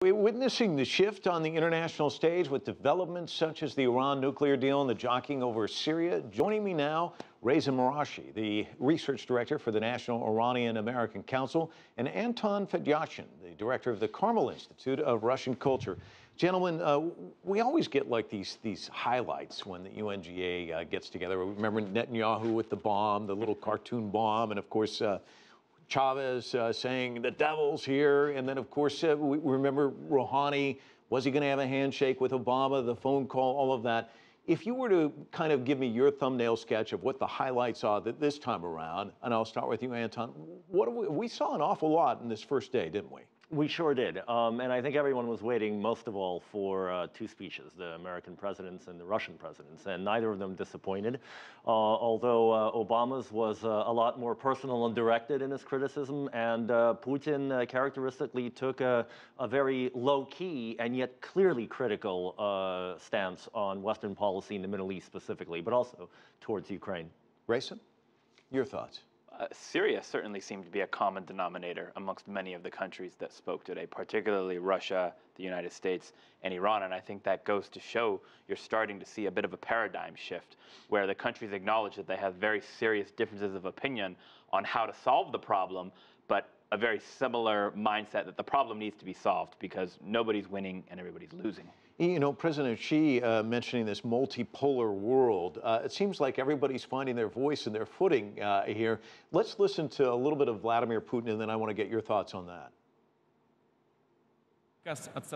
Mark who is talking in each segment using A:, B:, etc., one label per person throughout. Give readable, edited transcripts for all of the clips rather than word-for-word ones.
A: We're witnessing the shift on the international stage with developments such as the Iran nuclear deal and the jockeying over Syria. Joining me now, Reza Marashi, the research director for the National Iranian American Council, and Anton Fedyashin, the director of the Carmel Institute of Russian Culture. Gentlemen, we always get like these highlights when the UNGA gets together. Remember Netanyahu with the bomb, the little cartoon bomb, and of course, Chavez saying the devil's here. And then, of course, we remember Rouhani. Was he going to have a handshake with Obama, the phone call, all of that? If you were to kind of give me your thumbnail sketch of what the highlights are this time around, and I'll start with you, Anton, we saw an awful lot in this first day, didn't we?
B: We sure did. And I think everyone was waiting most of all for two speeches, the American president's and the Russian president's, and neither of them disappointed. Although Obama's was a lot more personal and directed in his criticism, and Putin characteristically took a very low-key and yet clearly critical stance on Western policy in the Middle East specifically, but also towards Ukraine.
A: Reza, your thoughts?
C: Syria certainly seemed to be a common denominator amongst many of the countries that spoke today, particularly Russia, the United States, and Iran. And I think that goes to show you're starting to see a bit of a paradigm shift where the countries acknowledge that they have very serious differences of opinion on how to solve the problem, but a very similar mindset that the problem needs to be solved because nobody's winning and everybody's losing.
A: You know, President Xi mentioning this multipolar world, it seems like everybody's finding their voice and their footing here. Let's listen to a little bit of Vladimir Putin, and then I want to get your thoughts on that.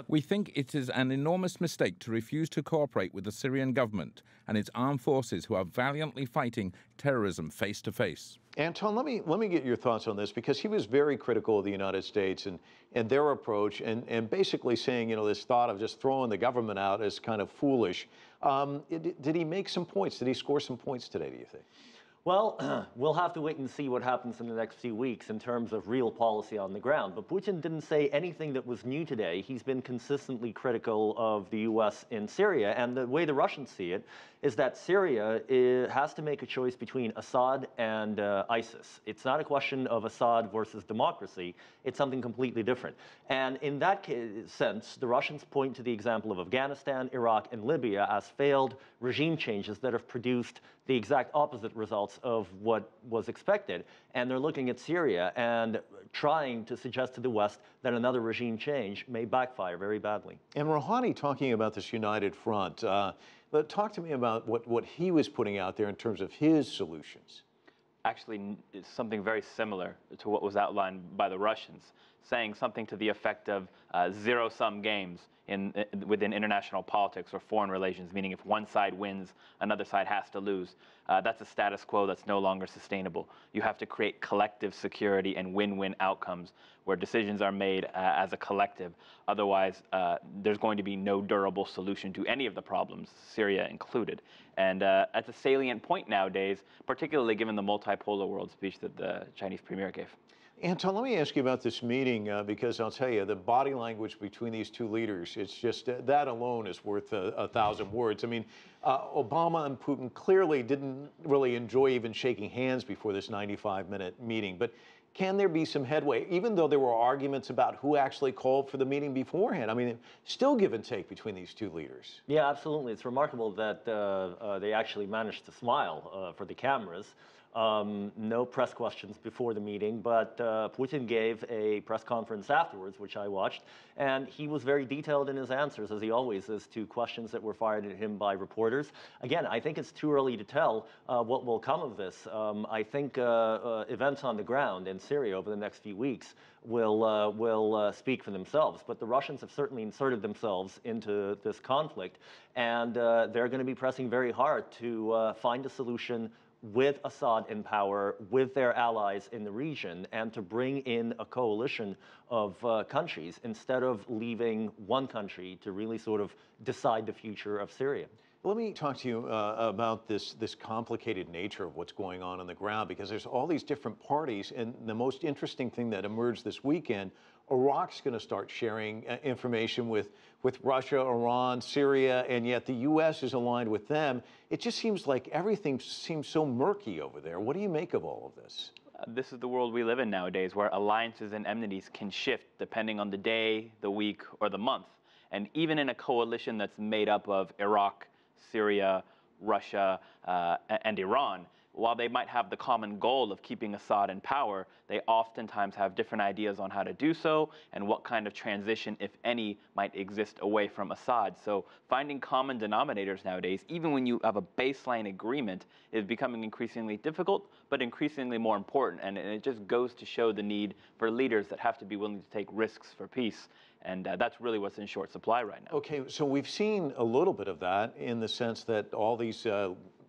D: We think it is an enormous mistake to refuse to cooperate with the Syrian government and its armed forces who are valiantly fighting terrorism face to face.
A: Anton, let me get your thoughts on this, because he was very critical of the United States and their approach, and basically saying, you know, this thought of just throwing the government out is kind of foolish. Did he make some points? Did he score some points today, do you think?
B: Well, we'll have to wait and see what happens in the next few weeks in terms of real policy on the ground. But Putin didn't say anything that was new today. He's been consistently critical of the U.S. in Syria. And the way the Russians see it is that Syria has to make a choice between Assad and ISIS. It's not a question of Assad versus democracy. It's something completely different. And in that sense, the Russians point to the example of Afghanistan, Iraq, and Libya as failed regime changes that have produced the exact opposite results of what was expected. And they're looking at Syria and trying to suggest to the West that another regime change may backfire very badly.
A: And Rouhani talking about this united front. Talk to me about what he was putting out there in terms of his solutions.
C: Actually, it's something very similar to what was outlined by the Russians, saying something to the effect of zero-sum games within international politics or foreign relations, meaning if one side wins, another side has to lose. That's a status quo that's no longer sustainable. You have to create collective security and win-win outcomes where decisions are made as a collective. Otherwise, there's going to be no durable solution to any of the problems, Syria included. And that's a salient point nowadays, particularly given the multipolar world speech that the Chinese premier gave.
A: Anton, let me ask you about this meeting, because I'll tell you, the body language between these two leaders, it's just, that alone is worth 1,000 words. I mean, Obama and Putin clearly didn't really enjoy even shaking hands before this 95-minute meeting. But can there be some headway, even though there were arguments about who actually called for the meeting beforehand? I mean, still give and take between these two leaders.
B: Yeah, absolutely. It's remarkable that they actually managed to smile for the cameras. No press questions before the meeting, but Putin gave a press conference afterwards, which I watched, and he was very detailed in his answers, as he always is, to questions that were fired at him by reporters. Again, I think it's too early to tell what will come of this. I think events on the ground in Syria over the next few weeks will speak for themselves, but the Russians have certainly inserted themselves into this conflict, and they're going to be pressing very hard to find a solution with Assad in power, with their allies in the region, and to bring in a coalition of countries instead of leaving one country to really sort of decide the future of Syria.
A: Let me talk to you about this complicated nature of what's going on the ground, because there's all these different parties, and the most interesting thing that emerged this weekend, Iraq's going to start sharing information with Russia, Iran, Syria, and yet the U.S. is aligned with them. It just seems like everything seems so murky over there. What do you make of all of this?
C: This is the world we live in nowadays, where alliances and enmities can shift depending on the day, the week, or the month. And even in a coalition that's made up of Iraq, Syria, Russia, and Iran, while they might have the common goal of keeping Assad in power, they oftentimes have different ideas on how to do so and what kind of transition, if any, might exist away from Assad. So finding common denominators nowadays, even when you have a baseline agreement, is becoming increasingly difficult, but increasingly more important. And it just goes to show the need for leaders that have to be willing to take risks for peace. And that's really what's in short supply right now.
A: Okay, so we've seen a little bit of that in the sense that all these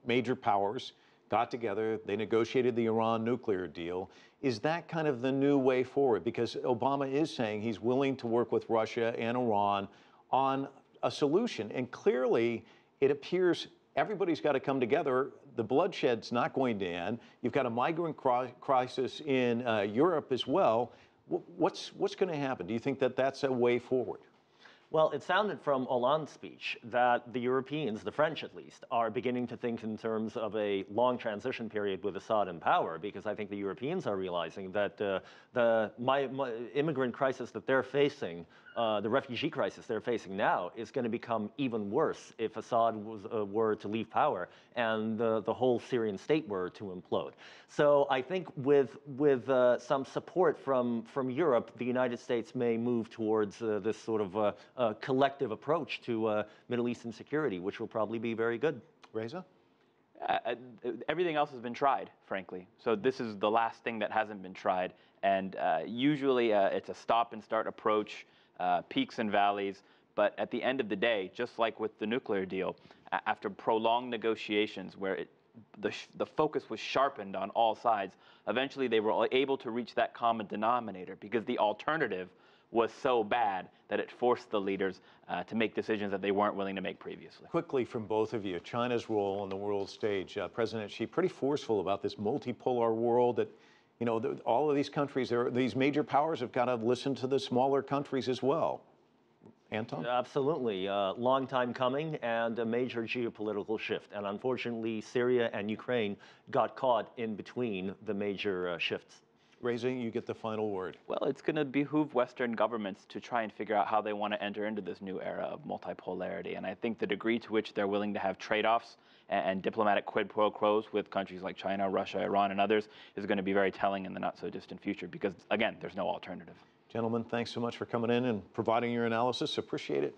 A: major powers got together, they negotiated the Iran nuclear deal. Is that kind of the new way forward? Because Obama is saying he's willing to work with Russia and Iran on a solution. And clearly, it appears everybody's got to come together. The bloodshed's not going to end. You've got a migrant crisis in Europe as well. What's going to happen? Do you think that that's a way forward?
B: Well, it sounded from Hollande's speech that the Europeans, the French at least, are beginning to think in terms of a long transition period with Assad in power, because I think the Europeans are realizing that the immigrant crisis that they're facing, the refugee crisis they're facing now, is going to become even worse if Assad were to leave power and the whole Syrian state were to implode. So I think with some support from Europe, the United States may move towards this sort of collective approach to Middle Eastern security, which will probably be very good.
A: Reza?
C: Everything else has been tried, frankly. So this is the last thing that hasn't been tried. And usually it's a stop and start approach, peaks and valleys. But at the end of the day, just like with the nuclear deal, after prolonged negotiations where the focus was sharpened on all sides, eventually they were able to reach that common denominator, because the alternative was so bad that it forced the leaders to make decisions that they weren't willing to make previously.
A: Quickly from both of you, China's role on the world stage. President Xi pretty forceful about this multipolar world that, you know, all of these countries, these major powers have got to listen to the smaller countries as well. Anton?
B: Absolutely. Long time coming and a major geopolitical shift. And unfortunately, Syria and Ukraine got caught in between the major shifts.
A: Reza, you get the final word.
C: Well, it's going to behoove Western governments to try and figure out how they want to enter into this new era of multipolarity. And I think the degree to which they're willing to have trade-offs and diplomatic quid pro quos with countries like China, Russia, Iran, and others is going to be very telling in the not-so-distant future, because, again, there's no alternative.
A: Gentlemen, thanks so much for coming in and providing your analysis. Appreciate it.